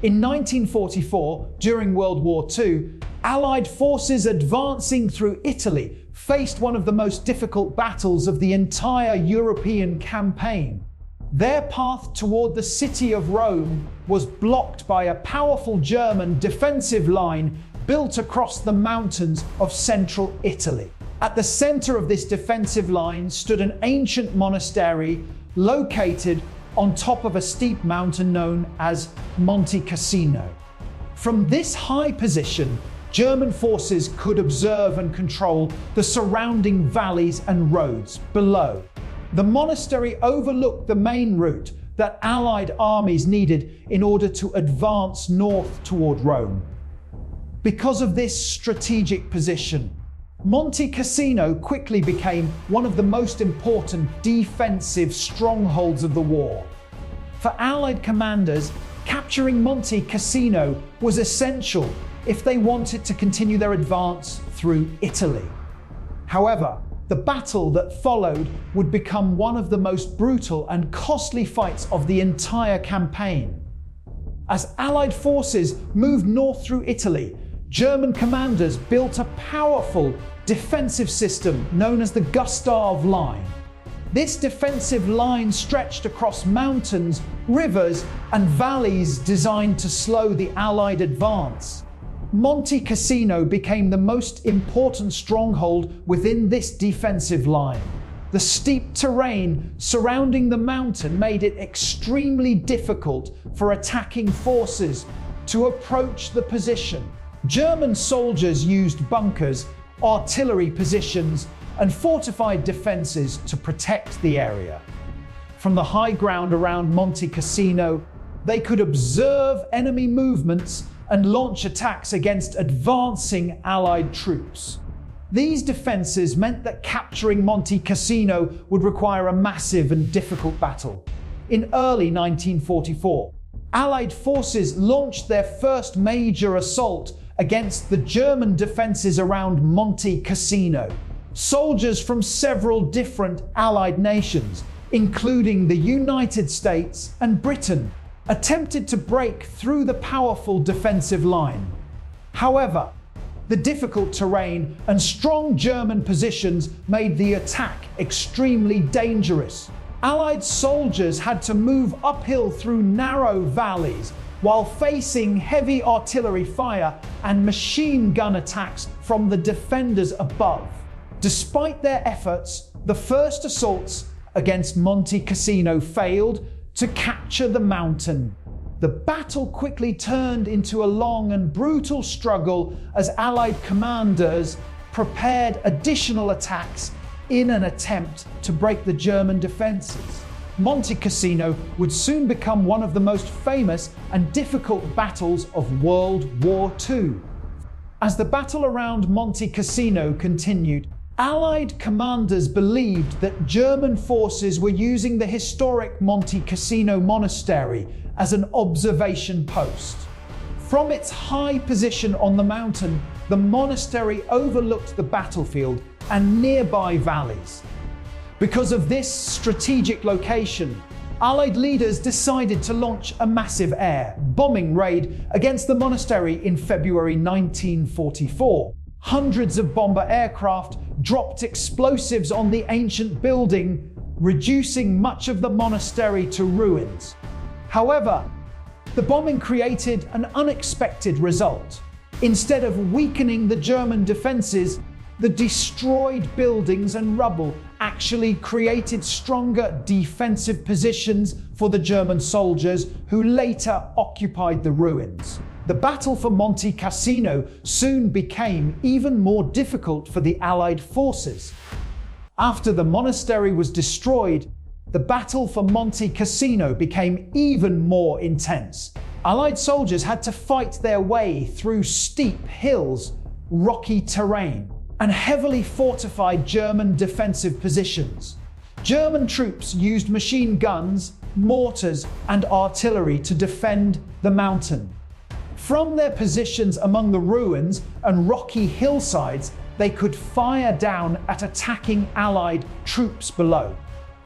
In 1944, during World War II, Allied forces advancing through Italy faced one of the most difficult battles of the entire European campaign. Their path toward the city of Rome was blocked by a powerful German defensive line built across the mountains of central Italy. At the center of this defensive line stood an ancient monastery located on top of a steep mountain known as Monte Cassino. From this high position, German forces could observe and control the surrounding valleys and roads below. The monastery overlooked the main route that Allied armies needed in order to advance north toward Rome. Because of this strategic position, Monte Cassino quickly became one of the most important defensive strongholds of the war. For Allied commanders, capturing Monte Cassino was essential if they wanted to continue their advance through Italy. However, the battle that followed would become one of the most brutal and costly fights of the entire campaign. As Allied forces moved north through Italy, German commanders built a powerful defensive system known as the Gustav Line. This defensive line stretched across mountains, rivers, and valleys designed to slow the Allied advance. Monte Cassino became the most important stronghold within this defensive line. The steep terrain surrounding the mountain made it extremely difficult for attacking forces to approach the position. German soldiers used bunkers, artillery positions, and fortified defenses to protect the area. From the high ground around Monte Cassino, they could observe enemy movements and launch attacks against advancing Allied troops. These defenses meant that capturing Monte Cassino would require a massive and difficult battle. In early 1944, Allied forces launched their first major assault against the German defenses around Monte Cassino. Soldiers from several different Allied nations, including the United States and Britain, attempted to break through the powerful defensive line. However, the difficult terrain and strong German positions made the attack extremely dangerous. Allied soldiers had to move uphill through narrow valleys while facing heavy artillery fire and machine gun attacks from the defenders above. Despite their efforts, the first assaults against Monte Cassino failed to capture the mountain. The battle quickly turned into a long and brutal struggle as Allied commanders prepared additional attacks in an attempt to break the German defenses. Monte Cassino would soon become one of the most famous and difficult battles of World War II. As the battle around Monte Cassino continued, Allied commanders believed that German forces were using the historic Monte Cassino monastery as an observation post. From its high position on the mountain, the monastery overlooked the battlefield and nearby valleys. Because of this strategic location, Allied leaders decided to launch a massive air bombing raid against the monastery in February 1944. Hundreds of bomber aircraft dropped explosives on the ancient building, reducing much of the monastery to ruins. However, the bombing created an unexpected result. Instead of weakening the German defenses, the destroyed buildings and rubble actually created stronger defensive positions for the German soldiers who later occupied the ruins. The battle for Monte Cassino soon became even more difficult for the Allied forces. After the monastery was destroyed, the battle for Monte Cassino became even more intense. Allied soldiers had to fight their way through steep hills, rocky terrain, and heavily fortified German defensive positions. German troops used machine guns, mortars, and artillery to defend the mountain. From their positions among the ruins and rocky hillsides, they could fire down at attacking Allied troops below.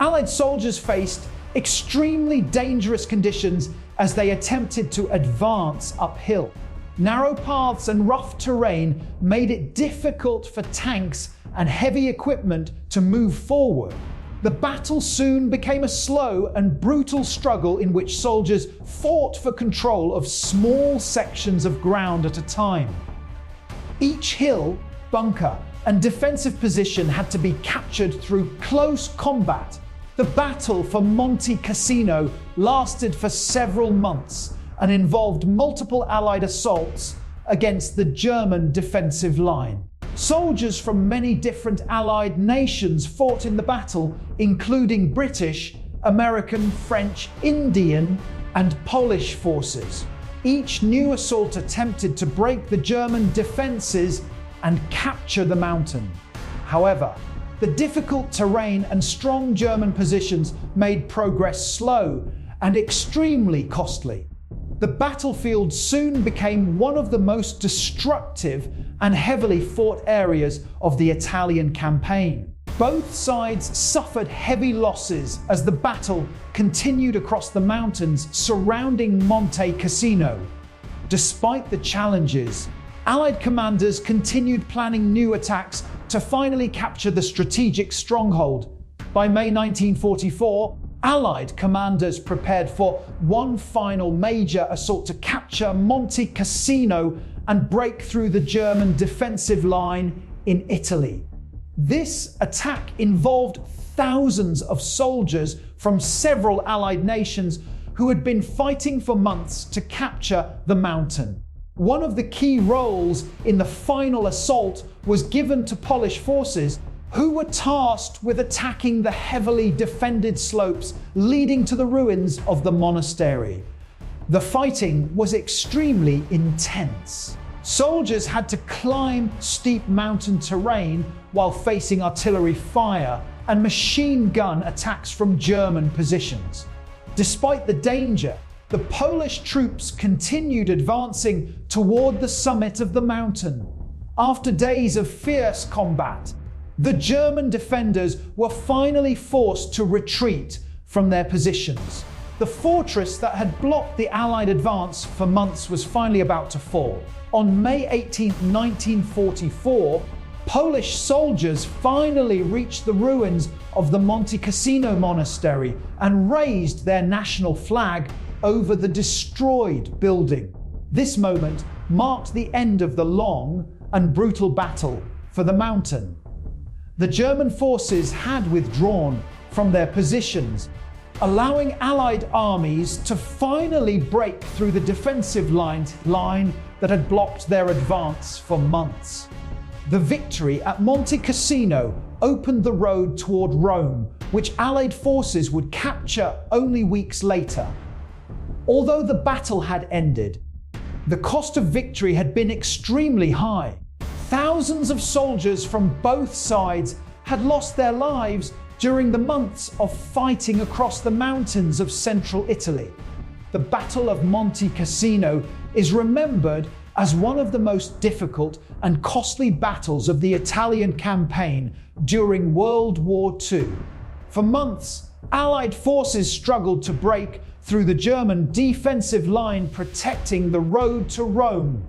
Allied soldiers faced extremely dangerous conditions as they attempted to advance uphill. Narrow paths and rough terrain made it difficult for tanks and heavy equipment to move forward. The battle soon became a slow and brutal struggle in which soldiers fought for control of small sections of ground at a time. Each hill, bunker, and defensive position had to be captured through close combat. The Battle for Monte Cassino lasted for several months and involved multiple Allied assaults against the German defensive line. Soldiers from many different Allied nations fought in the battle, including British, American, French, Indian, and Polish forces. Each new assault attempted to break the German defenses and capture the mountain. However, the difficult terrain and strong German positions made progress slow and extremely costly. The battlefield soon became one of the most destructive and heavily fought areas of the Italian campaign. Both sides suffered heavy losses as the battle continued across the mountains surrounding Monte Cassino. Despite the challenges, Allied commanders continued planning new attacks to finally capture the strategic stronghold. By May 1944, Allied commanders prepared for one final major assault to capture Monte Cassino and break through the German defensive line in Italy. This attack involved thousands of soldiers from several Allied nations who had been fighting for months to capture the mountain. One of the key roles in the final assault was given to Polish forces, who were tasked with attacking the heavily defended slopes leading to the ruins of the monastery. The fighting was extremely intense. Soldiers had to climb steep mountain terrain while facing artillery fire and machine gun attacks from German positions. Despite the danger, the Polish troops continued advancing toward the summit of the mountain. After days of fierce combat, the German defenders were finally forced to retreat from their positions. The fortress that had blocked the Allied advance for months was finally about to fall. On May 18, 1944, Polish soldiers finally reached the ruins of the Monte Cassino monastery and raised their national flag over the destroyed building. This moment marked the end of the long and brutal battle for the mountain. The German forces had withdrawn from their positions, allowing Allied armies to finally break through the defensive line that had blocked their advance for months. The victory at Monte Cassino opened the road toward Rome, which Allied forces would capture only weeks later. Although the battle had ended, the cost of victory had been extremely high. Thousands of soldiers from both sides had lost their lives during the months of fighting across the mountains of central Italy. The Battle of Monte Cassino is remembered as one of the most difficult and costly battles of the Italian campaign during World War II. For months, Allied forces struggled to break through the German defensive line protecting the road to Rome.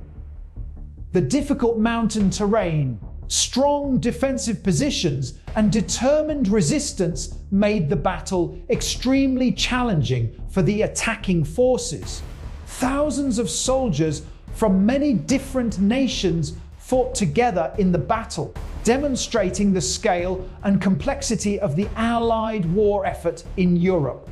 The difficult mountain terrain, strong defensive positions, and determined resistance made the battle extremely challenging for the attacking forces. Thousands of soldiers from many different nations fought together in the battle, demonstrating the scale and complexity of the Allied war effort in Europe.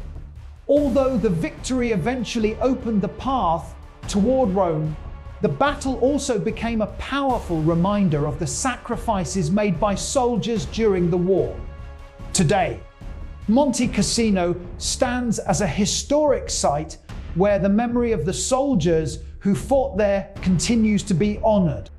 Although the victory eventually opened the path toward Rome, the battle also became a powerful reminder of the sacrifices made by soldiers during the war. Today, Monte Cassino stands as a historic site where the memory of the soldiers who fought there continues to be honored.